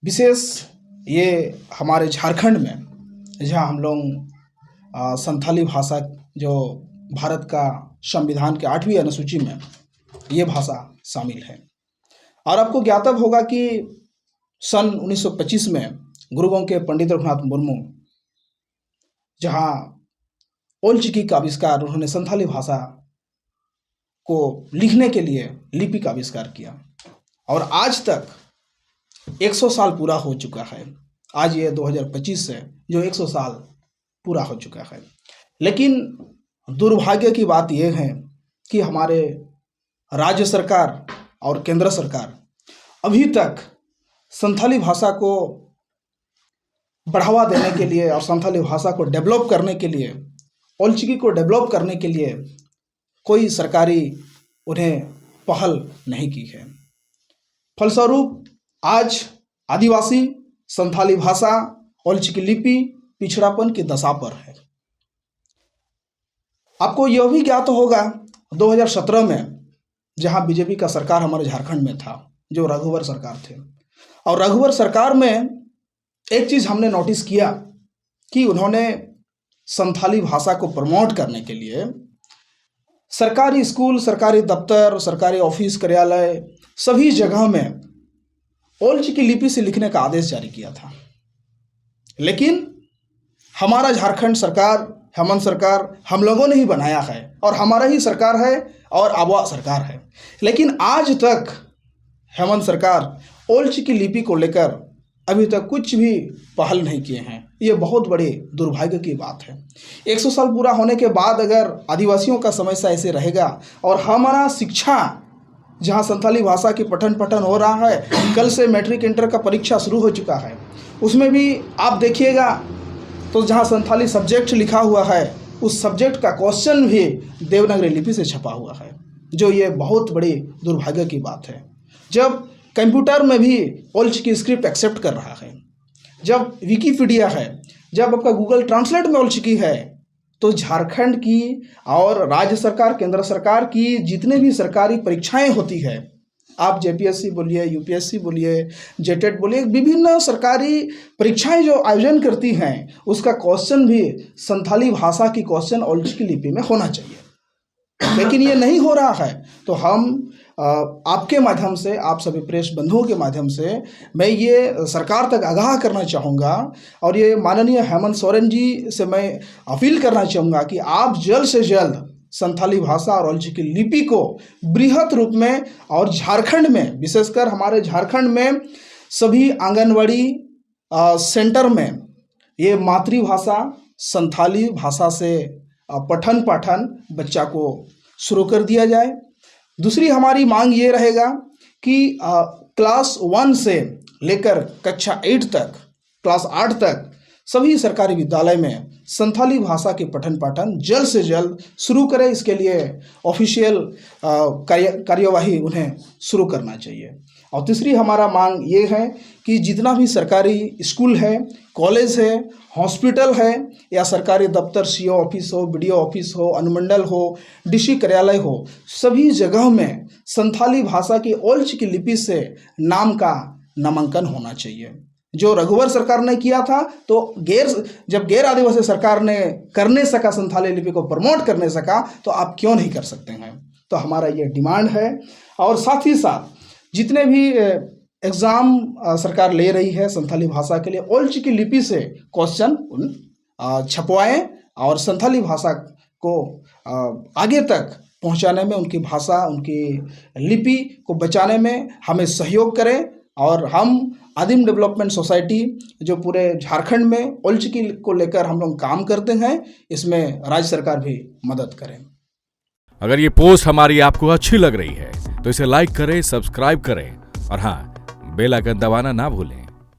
विशेष ये हमारे झारखंड में जहाँ हम लोग संथाली भाषा जो भारत का संविधान के 8वीं अनुसूची में ये भाषा शामिल है। और आपको ज्ञातव्य होगा कि सन 1925 में गुरु गोंके पंडित रघुनाथ मुर्मू जहाँ ओल चिकी का आविष्कार उन्होंने संथाली भाषा को लिखने के लिए लिपि का आविष्कार किया और आज तक 100 साल पूरा हो चुका है। आज ये 2025 है जो 100 साल पूरा हो चुका है। लेकिन दुर्भाग्य की बात यह है कि हमारे राज्य सरकार और केंद्र सरकार अभी तक संथाली भाषा को बढ़ावा देने के लिए और संथाली भाषा को डेवलप करने के लिए, ओल चिकी को डेवलप करने के लिए कोई सरकारी उन्हें पहल नहीं की है। फलस्वरूप आज आदिवासी संथाली भाषा ओल चिकी लिपि पिछड़ापन की दशा पर है। आपको यह भी ज्ञात होगा 2017 में जहां बीजेपी का सरकार हमारे झारखंड में था, जो रघुवर सरकार थे, और रघुवर सरकार में एक चीज़ हमने नोटिस किया कि उन्होंने संथाली भाषा को प्रमोट करने के लिए सरकारी स्कूल, सरकारी दफ्तर, सरकारी ऑफिस, कार्यालय सभी जगह में ओल चिकी लिपि से लिखने का आदेश जारी किया था। लेकिन हमारा झारखंड सरकार, हेमंत सरकार हम लोगों ने ही बनाया है और हमारा ही सरकार है और आबवा सरकार है। लेकिन आज तक हेमंत सरकार ओल चिकी लिपि को लेकर अभी तक कुछ भी पहल नहीं किए हैं। ये बहुत बड़ी दुर्भाग्य की बात है। 100 साल पूरा होने के बाद अगर आदिवासियों का समस्या ऐसे रहेगा और हमारा शिक्षा जहाँ संथाली भाषा की पठन हो रहा है, कल से मैट्रिक इंटर का परीक्षा शुरू हो चुका है, उसमें भी आप देखिएगा तो जहाँ संथाली सब्जेक्ट लिखा हुआ है उस सब्जेक्ट का क्वेश्चन भी देवनागरी लिपि से छपा हुआ है, जो ये बहुत बड़ी दुर्भाग्य की बात है। जब कंप्यूटर में भी ओल चिकी स्क्रिप्ट एक्सेप्ट कर रहा है, जब विकिपीडिया है, जब आपका गूगल ट्रांसलेट में ओल चिकी है, तो झारखंड की और राज्य सरकार, केंद्र सरकार की जितने भी सरकारी परीक्षाएं होती है, आप जेपीएससी बोलिए, यूपीएससी बोलिए, जेटेट बोलिए, विभिन्न सरकारी परीक्षाएं जो आयोजन करती हैं, उसका क्वेश्चन भी संथाली भाषा की क्वेश्चन ओल चिकी लिपि में होना चाहिए। लेकिन ये नहीं हो रहा है। तो हम आपके माध्यम से, आप सभी प्रेस बंधुओं के माध्यम से मैं ये सरकार तक आगाह करना चाहूँगा और ये माननीय हेमंत सोरेन जी से मैं अपील करना चाहूँगा कि आप जल्द से जल्द संथाली भाषा और ओल चिकी लिपि को बृहत रूप में और झारखंड में, विशेषकर हमारे झारखंड में सभी आंगनवाड़ी सेंटर में ये मातृभाषा संथाली भाषा से पठन पाठन बच्चा को शुरू कर दिया जाए। दूसरी हमारी मांग ये रहेगा कि क्लास 1 से लेकर कक्षा 8 तक, क्लास 8 तक सभी सरकारी विद्यालय में संथाली भाषा के पठन पाठन जल्द से जल्द शुरू करें। इसके लिए ऑफिशियल कार्यवाही उन्हें शुरू करना चाहिए। और तीसरी हमारा मांग ये है कि जितना भी सरकारी स्कूल है, कॉलेज है, हॉस्पिटल है या सरकारी दफ्तर, सीओ ऑफिस हो, बीडीओ ऑफिस हो, अनुमंडल हो, डीसी कार्यालय हो, सभी जगह में संथाली भाषा की ओल चिकी लिपि से नाम का नामांकन होना चाहिए। जो रघुवर सरकार ने किया था, तो जब गैर आदिवासी सरकार ने करने सका, संथाली लिपि को प्रमोट करने सका, तो आप क्यों नहीं कर सकते हैं। तो हमारा ये डिमांड है। और साथ ही साथ जितने भी एग्ज़ाम सरकार ले रही है संथाली भाषा के लिए, ओल चिकी लिपि से क्वेश्चन छपवाएं और संथाली भाषा को आगे तक पहुंचाने में, उनकी भाषा, उनकी लिपि को बचाने में हमें सहयोग करें। और हम आदिम डेवलपमेंट सोसाइटी जो पूरे झारखंड में ओल चिकी को लेकर हम लोग काम करते हैं, इसमें राज्य सरकार भी मदद करें। अगर ये पोस्ट हमारी आपको अच्छी लग रही है तो इसे लाइक करें, सब्सक्राइब करें और हाँ, बेल आइकन दबाना ना भूलें।